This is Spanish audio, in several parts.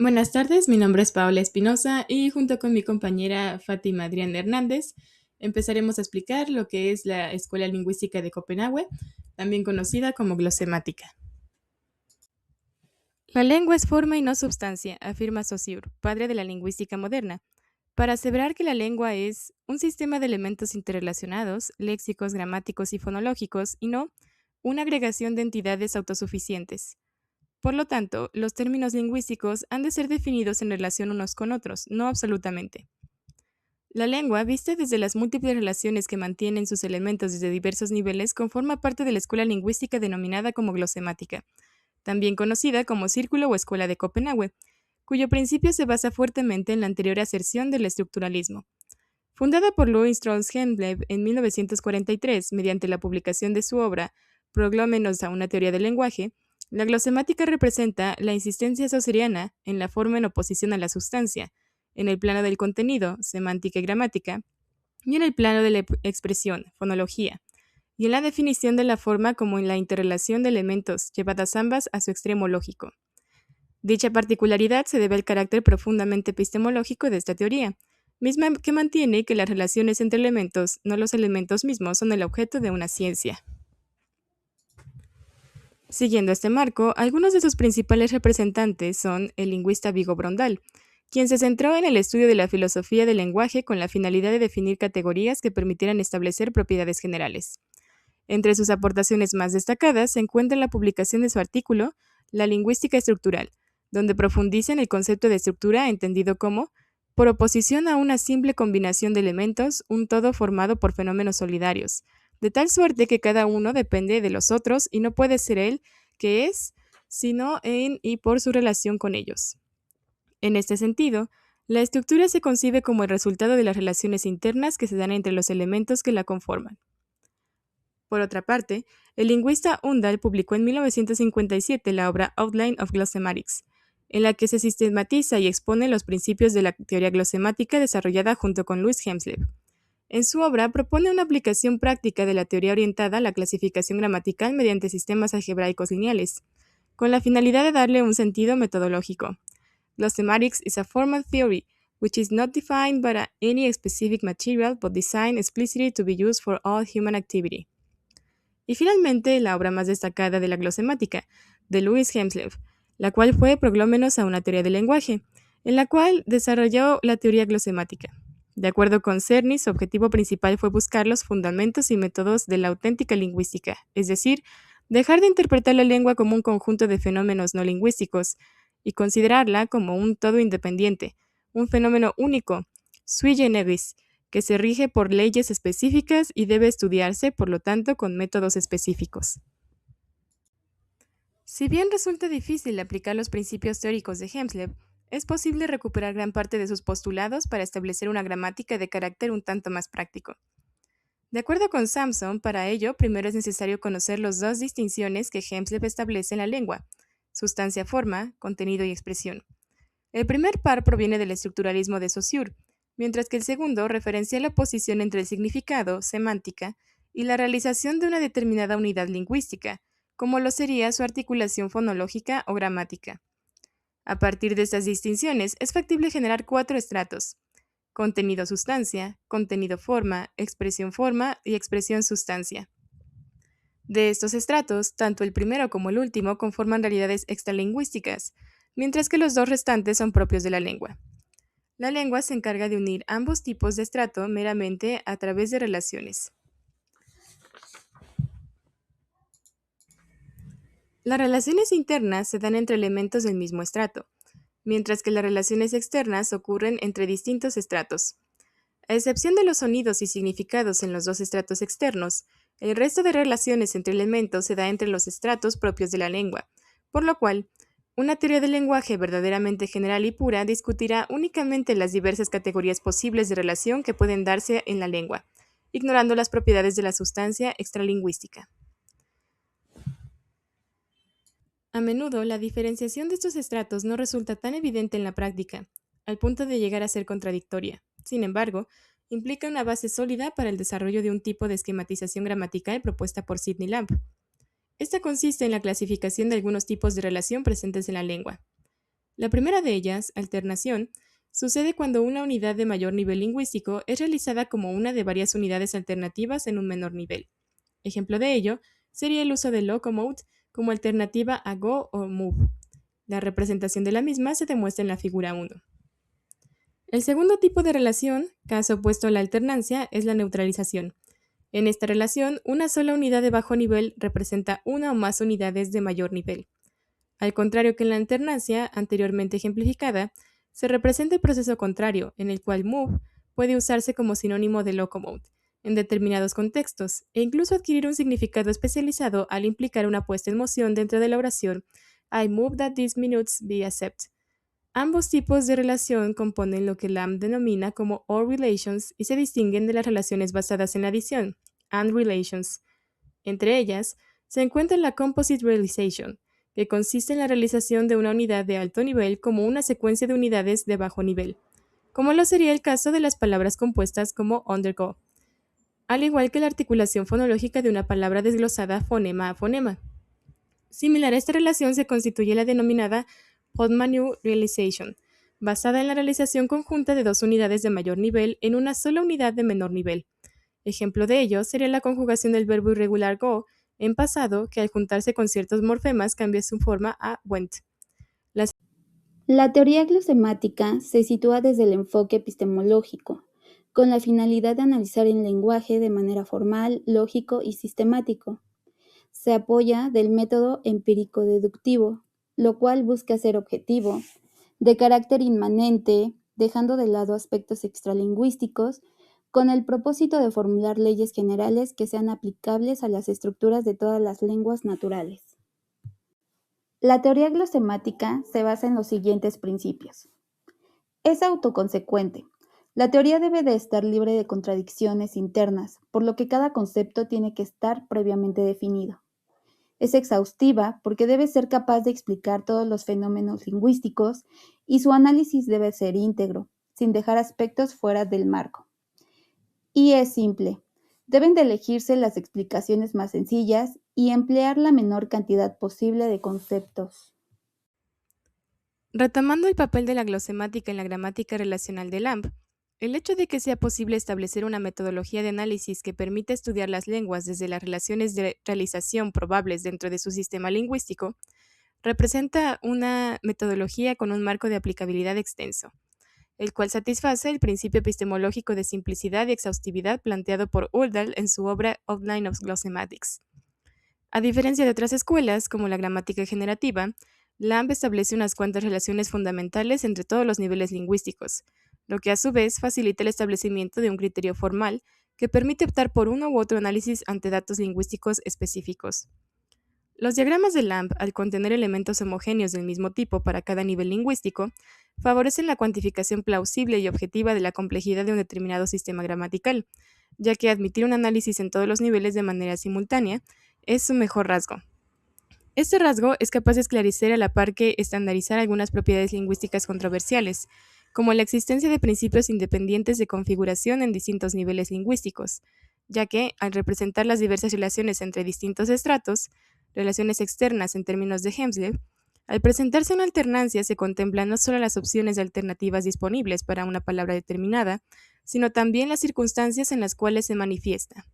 Buenas tardes, mi nombre es Paola Espinosa y junto con mi compañera Fátima Adrián Hernández empezaremos a explicar lo que es la Escuela Lingüística de Copenhague, también conocida como glosemática. La lengua es forma y no substancia, afirma Saussure, padre de la lingüística moderna, para aseverar que la lengua es un sistema de elementos interrelacionados, léxicos, gramáticos y fonológicos, y no una agregación de entidades autosuficientes. Por lo tanto, los términos lingüísticos han de ser definidos en relación unos con otros, no absolutamente. La lengua, vista desde las múltiples relaciones que mantienen sus elementos desde diversos niveles, conforma parte de la escuela lingüística denominada como glosemática, también conocida como Círculo o Escuela de Copenhague, cuyo principio se basa fuertemente en la anterior aserción del estructuralismo. Fundada por Louis Strauss Hempel en 1943 mediante la publicación de su obra Proglómenos a una teoría del lenguaje, la glosemática representa la insistencia saussuriana en la forma en oposición a la sustancia, en el plano del contenido, semántica y gramática, y en el plano de la expresión, fonología, y en la definición de la forma como en la interrelación de elementos, llevadas ambas a su extremo lógico. Dicha particularidad se debe al carácter profundamente epistemológico de esta teoría, misma que mantiene que las relaciones entre elementos, no los elementos mismos, son el objeto de una ciencia. Siguiendo este marco, algunos de sus principales representantes son el lingüista Vigo Brondal, quien se centró en el estudio de la filosofía del lenguaje con la finalidad de definir categorías que permitieran establecer propiedades generales. Entre sus aportaciones más destacadas se encuentra la publicación de su artículo La lingüística estructural, donde profundiza en el concepto de estructura entendido como, por oposición a una simple combinación de elementos, un todo formado por fenómenos solidarios, de tal suerte que cada uno depende de los otros y no puede ser él que es, sino en y por su relación con ellos. En este sentido, la estructura se concibe como el resultado de las relaciones internas que se dan entre los elementos que la conforman. Por otra parte, el lingüista Undal publicó en 1957 la obra Outline of Glossematics, en la que se sistematiza y expone los principios de la teoría glosemática desarrollada junto con Louis Hempel. En su obra propone una aplicación práctica de la teoría orientada a la clasificación gramatical mediante sistemas algebraicos lineales, con la finalidad de darle un sentido metodológico. Glossematics is a formal theory which is not defined by any specific material but designed explicitly to be used for all human activity. Y finalmente, la obra más destacada de la glosemática, de Louis Hempel, la cual fue Proglómenos a una teoría del lenguaje, en la cual desarrolló la teoría glosemática. De acuerdo con Cerny, su objetivo principal fue buscar los fundamentos y métodos de la auténtica lingüística, es decir, dejar de interpretar la lengua como un conjunto de fenómenos no lingüísticos y considerarla como un todo independiente, un fenómeno único, sui generis, que se rige por leyes específicas y debe estudiarse, por lo tanto, con métodos específicos. Si bien resulta difícil aplicar los principios teóricos de Hempel, es posible recuperar gran parte de sus postulados para establecer una gramática de carácter un tanto más práctico. De acuerdo con Sampson, para ello, primero es necesario conocer las dos distinciones que Hempel establece en la lengua: sustancia-forma, contenido y expresión. El primer par proviene del estructuralismo de Saussure, mientras que el segundo referencia la oposición entre el significado, semántica, y la realización de una determinada unidad lingüística, como lo sería su articulación fonológica o gramática. A partir de estas distinciones, es factible generar cuatro estratos: contenido-sustancia, contenido-forma, expresión-forma y expresión-sustancia. De estos estratos, tanto el primero como el último conforman realidades extralingüísticas, mientras que los dos restantes son propios de la lengua. La lengua se encarga de unir ambos tipos de estrato meramente a través de relaciones. Las relaciones internas se dan entre elementos del mismo estrato, mientras que las relaciones externas ocurren entre distintos estratos. A excepción de los sonidos y significados en los dos estratos externos, el resto de relaciones entre elementos se da entre los estratos propios de la lengua, por lo cual, una teoría del lenguaje verdaderamente general y pura discutirá únicamente las diversas categorías posibles de relación que pueden darse en la lengua, ignorando las propiedades de la sustancia extralingüística. A menudo, la diferenciación de estos estratos no resulta tan evidente en la práctica, al punto de llegar a ser contradictoria. Sin embargo, implica una base sólida para el desarrollo de un tipo de esquematización gramatical propuesta por Sidney Lamb. Esta consiste en la clasificación de algunos tipos de relación presentes en la lengua. La primera de ellas, alternación, sucede cuando una unidad de mayor nivel lingüístico es realizada como una de varias unidades alternativas en un menor nivel. Ejemplo de ello sería el uso de locomote como alternativa a go o move. La representación de la misma se demuestra en la figura 1. El segundo tipo de relación, caso opuesto a la alternancia, es la neutralización. En esta relación, una sola unidad de bajo nivel representa una o más unidades de mayor nivel. Al contrario que en la alternancia anteriormente ejemplificada, se representa el proceso contrario, en el cual move puede usarse como sinónimo de locomote en determinados contextos e incluso adquirir un significado especializado al implicar una puesta en moción dentro de la oración I move that these minutes be accept. Ambos tipos de relación componen lo que Lamb denomina como OR relations y se distinguen de las relaciones basadas en la adición, AND relations. Entre ellas, se encuentra la Composite Realization, que consiste en la realización de una unidad de alto nivel como una secuencia de unidades de bajo nivel, como lo sería el caso de las palabras compuestas como undergo, al igual que la articulación fonológica de una palabra desglosada fonema a fonema. Similar a esta relación se constituye la denominada Podmanu Realization, basada en la realización conjunta de dos unidades de mayor nivel en una sola unidad de menor nivel. Ejemplo de ello sería la conjugación del verbo irregular go en pasado, que al juntarse con ciertos morfemas cambia su forma a went. La teoría glosemática se sitúa desde el enfoque epistemológico, con la finalidad de analizar el lenguaje de manera formal, lógico y sistemático. Se apoya del método empírico-deductivo, lo cual busca ser objetivo, de carácter inmanente, dejando de lado aspectos extralingüísticos, con el propósito de formular leyes generales que sean aplicables a las estructuras de todas las lenguas naturales. La teoría glosemática se basa en los siguientes principios. Es autoconsecuente. La teoría debe de estar libre de contradicciones internas, por lo que cada concepto tiene que estar previamente definido. Es exhaustiva porque debe ser capaz de explicar todos los fenómenos lingüísticos y su análisis debe ser íntegro, sin dejar aspectos fuera del marco. Y es simple. Deben de elegirse las explicaciones más sencillas y emplear la menor cantidad posible de conceptos. Retomando el papel de la glosemática en la gramática relacional de Lamb, el hecho de que sea posible establecer una metodología de análisis que permita estudiar las lenguas desde las relaciones de realización probables dentro de su sistema lingüístico representa una metodología con un marco de aplicabilidad extenso, el cual satisface el principio epistemológico de simplicidad y exhaustividad planteado por Hölderlin en su obra Outline of Glossematics. A diferencia de otras escuelas, como la gramática generativa, Lamb establece unas cuantas relaciones fundamentales entre todos los niveles lingüísticos, lo que a su vez facilita el establecimiento de un criterio formal que permite optar por uno u otro análisis ante datos lingüísticos específicos. Los diagramas de Lamb, al contener elementos homogéneos del mismo tipo para cada nivel lingüístico, favorecen la cuantificación plausible y objetiva de la complejidad de un determinado sistema gramatical, ya que admitir un análisis en todos los niveles de manera simultánea es su mejor rasgo. Este rasgo es capaz de esclarecer a la par que estandarizar algunas propiedades lingüísticas controversiales, como la existencia de principios independientes de configuración en distintos niveles lingüísticos, ya que, al representar las diversas relaciones entre distintos estratos, relaciones externas en términos de Hemsley, al presentarse una alternancia se contemplan no solo las opciones de alternativas disponibles para una palabra determinada, sino también las circunstancias en las cuales se manifiesta.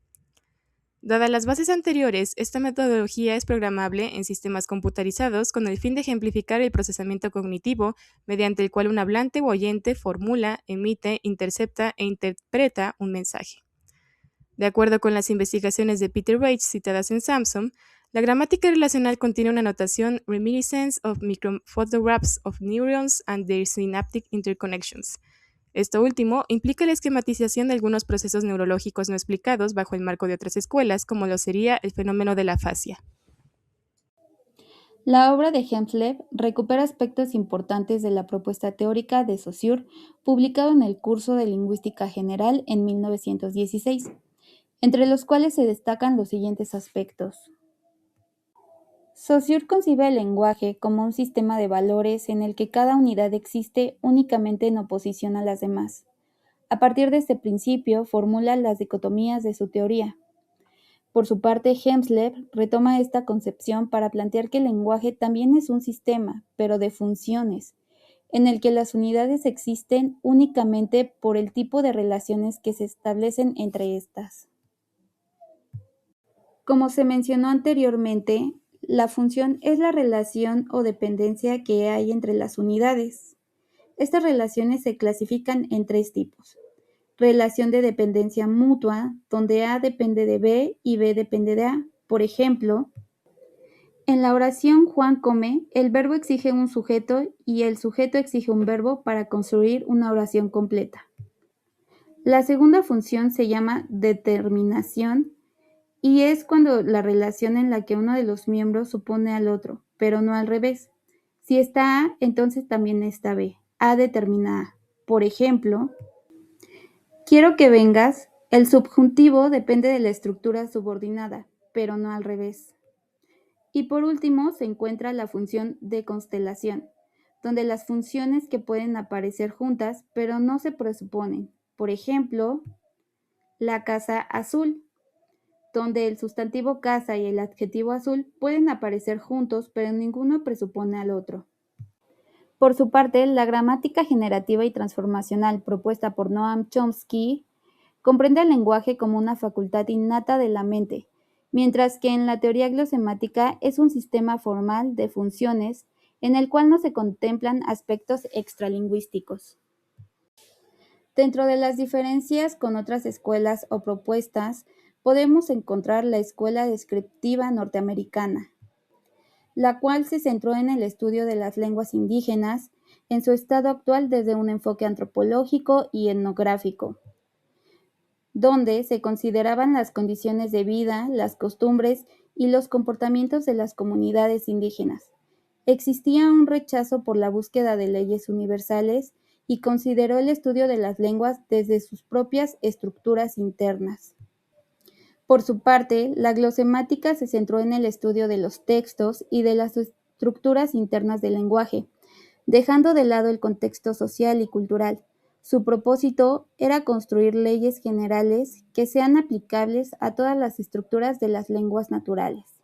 Dadas las bases anteriores, esta metodología es programable en sistemas computarizados con el fin de ejemplificar el procesamiento cognitivo mediante el cual un hablante o oyente formula, emite, intercepta e interpreta un mensaje. De acuerdo con las investigaciones de Peter Reich citadas en Samson, la gramática relacional contiene una notación reminiscence of microphotographs of neurons and their synaptic interconnections. Esto último implica la esquematización de algunos procesos neurológicos no explicados bajo el marco de otras escuelas, como lo sería el fenómeno de la afasia. La obra de Hemsley recupera aspectos importantes de la propuesta teórica de Saussure, publicado en el curso de Lingüística General en 1916, entre los cuales se destacan los siguientes aspectos. Saussure concibe el lenguaje como un sistema de valores en el que cada unidad existe únicamente en oposición a las demás. A partir de este principio, formula las dicotomías de su teoría. Por su parte, Hemsley retoma esta concepción para plantear que el lenguaje también es un sistema, pero de funciones, en el que las unidades existen únicamente por el tipo de relaciones que se establecen entre estas. Como se mencionó anteriormente, la función es la relación o dependencia que hay entre las unidades. Estas relaciones se clasifican en tres tipos. Relación de dependencia mutua, donde A depende de B y B depende de A. Por ejemplo, en la oración Juan come, el verbo exige un sujeto y el sujeto exige un verbo para construir una oración completa. La segunda función se llama determinación y es cuando la relación en la que uno de los miembros supone al otro, pero no al revés. Si está A, entonces también está B. A determina A. Por ejemplo, quiero que vengas, el subjuntivo depende de la estructura subordinada, pero no al revés. Y por último se encuentra la función de constelación, donde las funciones que pueden aparecer juntas, pero no se presuponen. Por ejemplo, la casa azul, donde el sustantivo casa y el adjetivo azul pueden aparecer juntos, pero ninguno presupone al otro. Por su parte, la gramática generativa y transformacional propuesta por Noam Chomsky comprende el lenguaje como una facultad innata de la mente, mientras que en la teoría glosemática es un sistema formal de funciones en el cual no se contemplan aspectos extralingüísticos. Dentro de las diferencias con otras escuelas o propuestas, podemos encontrar la escuela descriptiva norteamericana, la cual se centró en el estudio de las lenguas indígenas en su estado actual desde un enfoque antropológico y etnográfico, donde se consideraban las condiciones de vida, las costumbres y los comportamientos de las comunidades indígenas. Existía un rechazo por la búsqueda de leyes universales y consideró el estudio de las lenguas desde sus propias estructuras internas. Por su parte, la glosemática se centró en el estudio de los textos y de las estructuras internas del lenguaje, dejando de lado el contexto social y cultural. Su propósito era construir leyes generales que sean aplicables a todas las estructuras de las lenguas naturales.